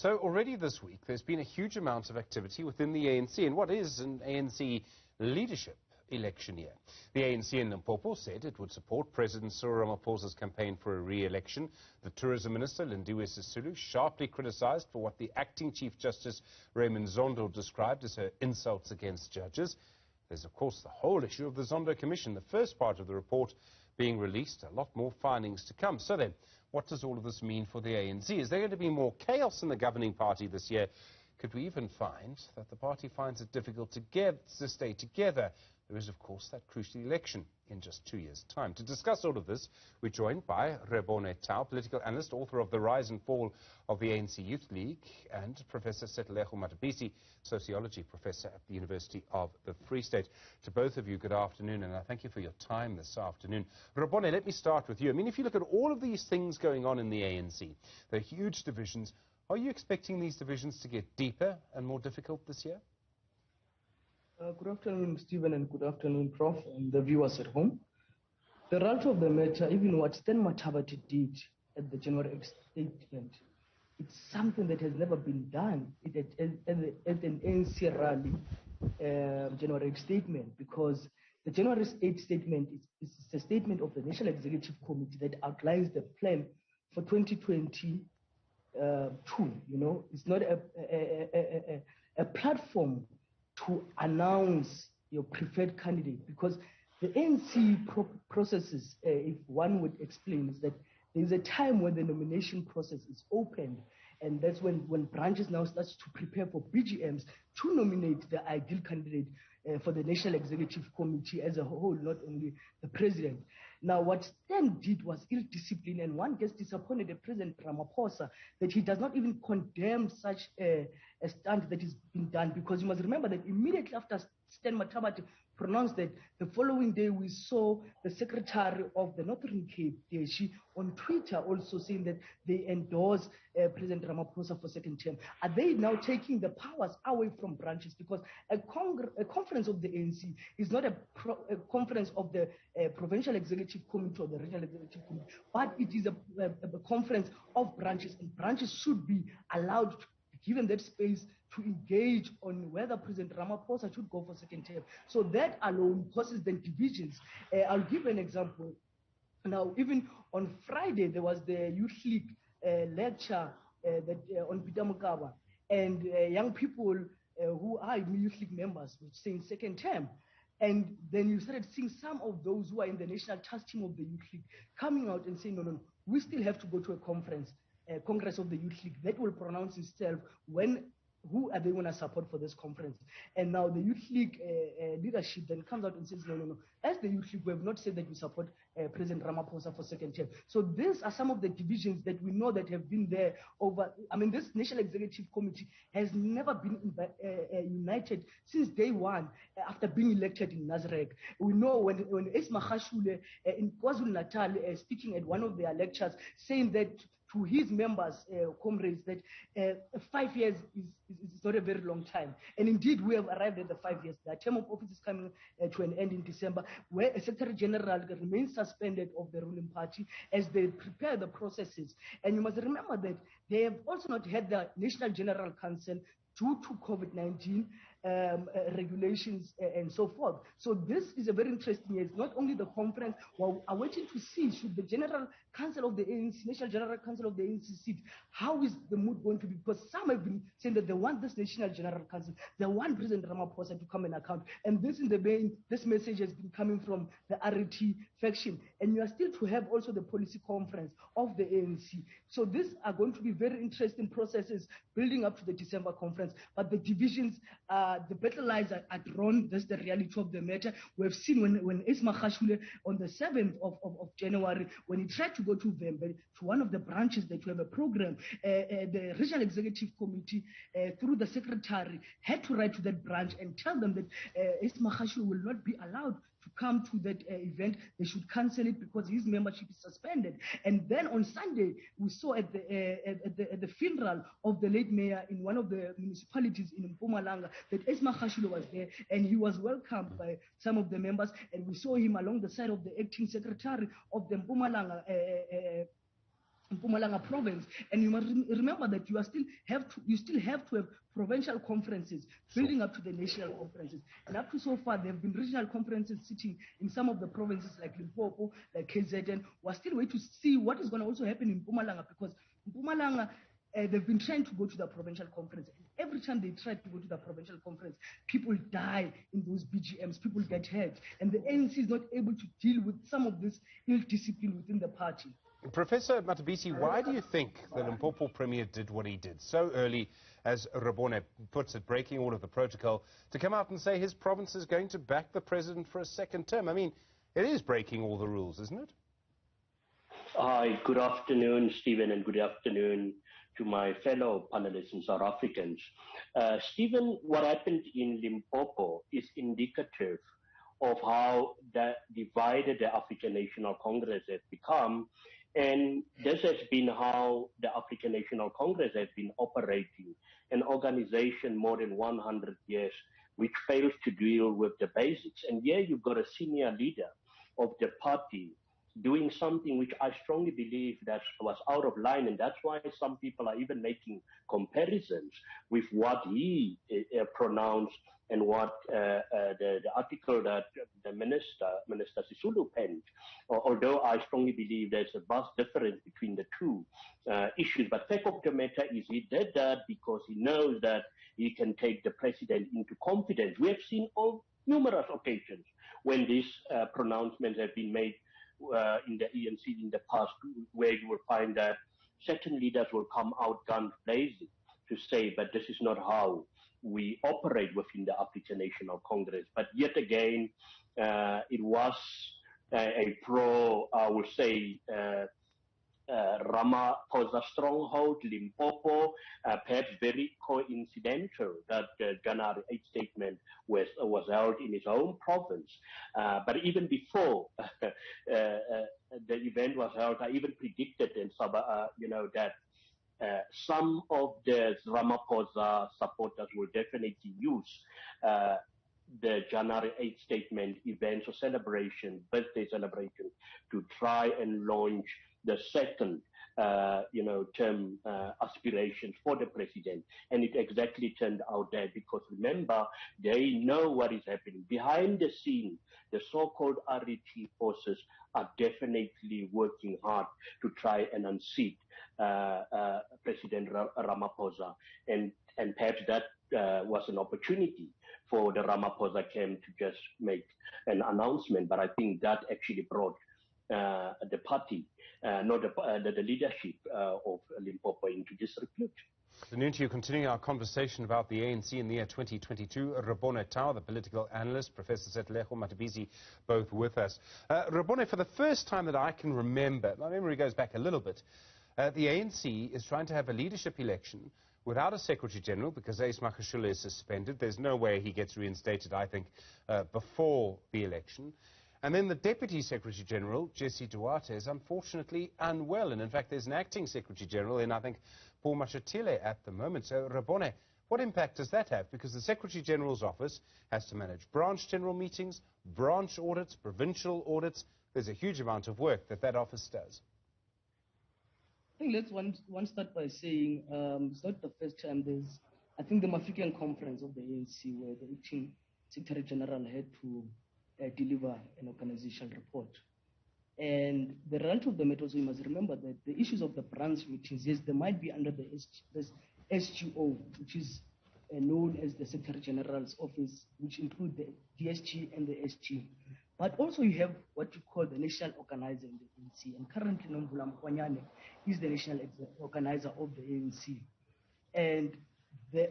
So already this week, there's been a huge amount of activity within the ANC in what is an ANC leadership election year. The ANC in Limpopo said it would support President Cyril Ramaphosa's campaign for a re-election. The Tourism Minister, Lindiwe Sisulu, sharply criticized for what the acting Chief Justice Raymond Zondo described as her insults against judges. There's, of course, the whole issue of the Zondo Commission, the first part of the report being released, a lot more findings to come. So then, what does all of this mean for the ANC? Is there going to be more chaos in the governing party this year? Could we even find that the party finds it difficult to stay together? There is, of course, that crucial election in just 2 years' time. To discuss all of this, we're joined by Rebone Tau, political analyst, author of The Rise and Fall of the ANC Youth League, and Professor Setelejo Matabisi, sociology professor at the University of the Free State. To both of you, good afternoon, and I thank you for your time this afternoon. Rebone, let me start with you. I mean, if you look at all of these things going on in the ANC, there are huge divisions. Are you expecting these divisions to get deeper and more difficult this year? Good afternoon, Stephen, and good afternoon, Prof, and the viewers at home. The result of the matter, even what Stan Mathabati did at the January statement, it's something that has never been done at an ANC rally, January statement, because the January 8 statement is a statement of the National Executive Committee that outlines the plan for 2022. You know, it's not a platform to announce your preferred candidate, because the ANC processes, if one would explain, is that there's a time when the nomination process is opened, and that's when branches now start to prepare for BGMs to nominate the ideal candidate for the National Executive Committee as a whole, not only the president. Now, what Stan did was ill-discipline, and one gets disappointed at President Ramaphosa that he does not even condemn such a stunt that is being done, because you must remember that immediately after Stan Mathabati pronounced that, the following day we saw the Secretary of the Northern Cape, Deshi, on Twitter also saying that they endorse President Ramaphosa for second term. Are they now taking the powers away from branches? Because a conference of the ANC is not a conference of the Provincial Executive Committee or the Regional Executive Committee, but it is a conference of branches, and branches should be allowed to given that space to engage on whether President Ramaphosa should go for second term. So that alone causes the divisions. I'll give an example. Now, even on Friday, there was the Youth League lecture on Peter Mokaba, and young people who are Youth League members were saying second term. And then you started seeing some of those who are in the national task team of the Youth League coming out and saying, no, we still have to go to a conference. Congress of the Youth League that will pronounce itself who are they going to support for this conference. And now the Youth League leadership then comes out and says, no. As the Youth League, we have not said that we support President Ramaphosa for second term. So these are some of the divisions that we know that have been there over, I mean, this National Executive Committee has never been united since day one after being elected in Nazareth. We know when Esma Khashule in KwaZulu-Natal speaking at one of their lectures saying that to his members, comrades, that 5 years is not a very long time. And indeed, we have arrived at the 5 years. The term of office is coming to an end in December, where a Secretary General remains suspended of the ruling party as they prepare the processes. And you must remember that they have also not had the National General Council due to COVID-19 regulations and so forth. So this is a very interesting. It's not only the conference. Well, are waiting to see should the General Council of the ANC, National General Council of the ANC sit, how is the mood going to be? Because some have been saying that they want this National General Council, they want President Ramaphosa to come and account. And this in the main, this message has been coming from the RT faction. And you are still to have also the policy conference of the ANC. So these are going to be very interesting processes building up to the December conference. But the divisions, the battle lines are drawn. That's the reality of the matter. We have seen when Esma Khashule on the 7th of January, when he tried to go to Vembe, to one of the branches that we have a program, the Regional Executive Committee, through the secretary, had to write to that branch and tell them that Esma Khashule will not be allowed to come to that event. They should cancel it because his membership is suspended. And then on Sunday, we saw at the funeral of the late mayor in one of the municipalities in Mpumalanga that Esma Khashule was there, and he was welcomed by some of the members, and we saw him along the side of the acting secretary of the Mpumalanga Mpumalanga province, and you must remember that you still have to have provincial conferences building up to the national conferences. And up to so far, there have been regional conferences sitting in some of the provinces like Limpopo, like KZN. We're still waiting to see what is going to also happen in Mpumalanga, because Mpumalanga, they've been trying to go to the provincial conference. And every time they try to go to the provincial conference, people die in those BGMs, people get hurt. And the ANC is not able to deal with some of this ill discipline within the party. Professor Matabisi, why do you think the Limpopo Premier did what he did so early, as Rabone puts it, breaking all of the protocol, to come out and say his province is going to back the president for a second term? I mean, it is breaking all the rules, isn't it? Hi, good afternoon, Stephen, and good afternoon to my fellow panelists and South Africans. Stephen, what happened in Limpopo is indicative of how divided the African National Congress has become. And this has been how the African National Congress has been operating, an organization more than 100 years, which fails to deal with the basics. And here you've got a senior leader of the party doing something which I strongly believe that was out of line, and that's why some people are even making comparisons with what he pronounced and what the article that the Minister Sisulu penned. Although I strongly believe there's a vast difference between the two issues, but fact of the matter is he did that because he knows that he can take the president into confidence. We have seen on numerous occasions when these pronouncements have been made in the ANC in the past, where you will find that certain leaders will come out guns blazing to say, but this is not how we operate within the African National Congress. But yet again, it was a I would say, Ramaphosa stronghold, Limpopo, perhaps very coincidental that the January 8 statement was held in his own province. But even before the event was held, I even predicted in that some of the Ramaphosa supporters will definitely use the January 8 statement, events or celebration, birthday celebration, to try and launch the second, term aspirations for the president. And it exactly turned out that, because remember, they know what is happening. Behind the scenes, the so-called RET forces are definitely working hard to try and unseat President Ramaphosa. And perhaps that was an opportunity for the Ramaphosa camp to just make an announcement. But I think that actually brought the party, not the leadership of Limpopo, into disrepute. Good afternoon to you. Continuing our conversation about the ANC in the year 2022, Rabone Tau, the political analyst, Professor Setleho Matabisi, both with us. Rabone, for the first time that I can remember, my memory goes back a little bit, the ANC is trying to have a leadership election without a Secretary General, because Ace Makashule is suspended. There's no way he gets reinstated, I think, before the election. And then the Deputy Secretary General, Jesse Duarte, is unfortunately unwell. And in fact, there's an acting Secretary General in, I think, Paul Mashatile at the moment. So, Rabone, what impact does that have? Because the Secretary General's office has to manage branch general meetings, branch audits, provincial audits. There's a huge amount of work that office does. I think let's one start by saying it's not the first time there's, I think, the African conference of the ANC where the acting Secretary General had to deliver an organizational report. And the result of the matter, also, you must remember that the issues of the branch meetings, yes, they might be under the SGO, which is known as the Secretary General's office, which include the DSG and the SG. But also you have what you call the national organizer in the ANC. And currently, Nomvula Mkwanyane is the national organizer of the ANC. And the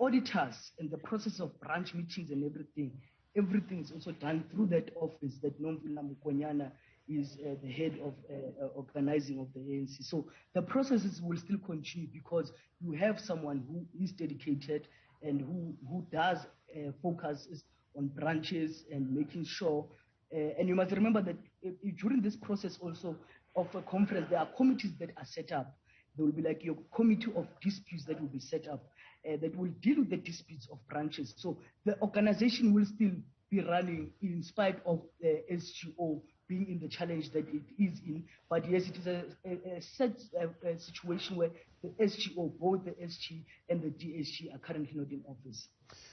auditors and the process of branch meetings and everything is also done through that office that Nomvula Mkwanyane is the head of organizing of the ANC. So the processes will still continue because you have someone who is dedicated and who does focus on branches and making sure. And you must remember that during this process also of a conference, there are committees that are set up. There will be like your committee of disputes that will be set up that will deal with the disputes of branches. So the organization will still be running in spite of the SGO being in the challenge that it is in. But yes, it is a situation where the SGO, both the SG and the DSG, are currently not in office.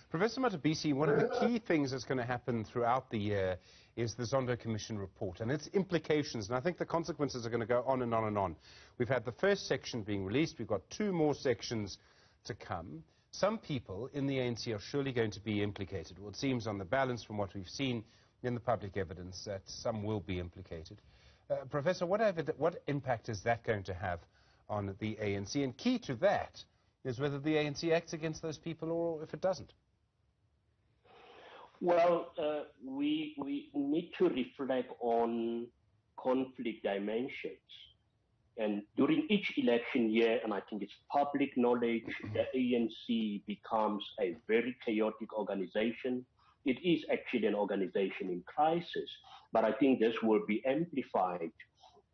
Professor Matabisi, one of the key things that's going to happen throughout the year is the Zondo Commission report and its implications, and I think the consequences are going to go on and on and on. We've had the first section being released. We've got 2 more sections to come. Some people in the ANC are surely going to be implicated. Well, it seems on the balance from what we've seen in the public evidence that some will be implicated. Professor, what impact is that going to have on the ANC? And key to that is whether the ANC acts against those people or if it doesn't. Well, we need to reflect on conflict dimensions. And during each election year, and I think it's public knowledge, the ANC becomes a very chaotic organization. It is actually an organization in crisis, but I think this will be amplified.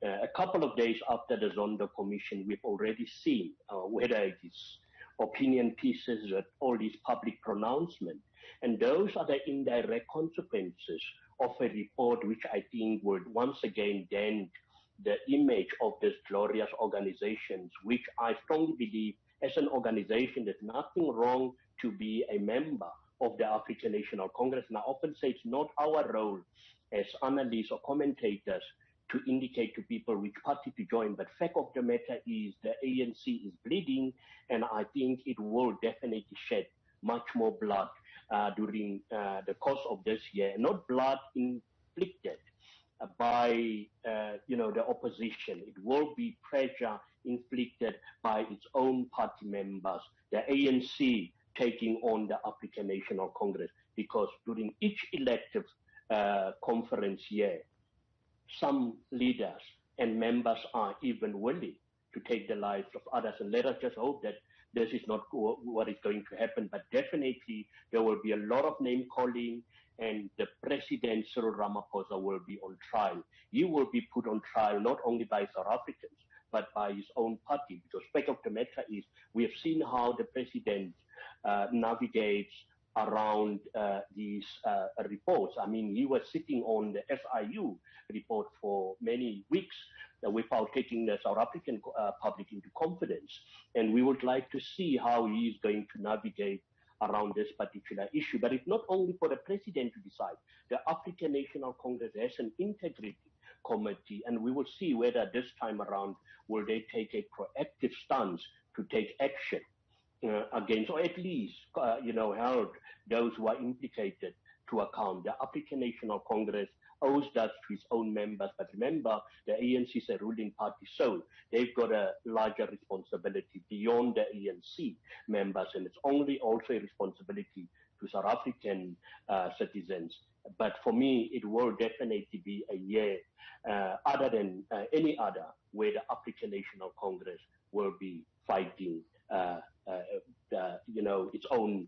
A couple of days after the Zondo Commission, we've already seen whether it is opinion pieces or all these public pronouncements. And those are the indirect consequences of a report which I think would once again dent the image of these glorious organizations, which I strongly believe as an organization there's nothing wrong to be a member of the African National Congress. And I often say it's not our role as analysts or commentators to indicate to people which party to join, but fact of the matter is the ANC is bleeding, and I think it will definitely shed much more blood during the course of this year. Not blood inflicted by the opposition. It will be pressure inflicted by its own party members, the ANC taking on the African National Congress, because during each elective conference year, some leaders and members are even willing to take the lives of others. And let us just hope that this is not what is going to happen. But definitely there will be a lot of name calling, and the President Cyril Ramaphosa will be on trial. He will be put on trial not only by South Africans, but by his own party. Because fact of the matter is, we have seen how the President navigates around these reports. I mean, he was sitting on the SIU report for many weeks without taking the South African public into confidence. And we would like to see how he is going to navigate around this particular issue. But it's not only for the President to decide. The African National Congress has an integrity committee, and we will see whether this time around will they take a proactive stance to take action against, or at least, held those who are implicated to account. The African National Congress owes that to its own members, but remember, the ANC is a ruling party, so they've got a larger responsibility beyond the ANC members, and it's only also a responsibility to South African citizens. But for me, it will definitely be a year, other than any other, where the African National Congress will be fighting its own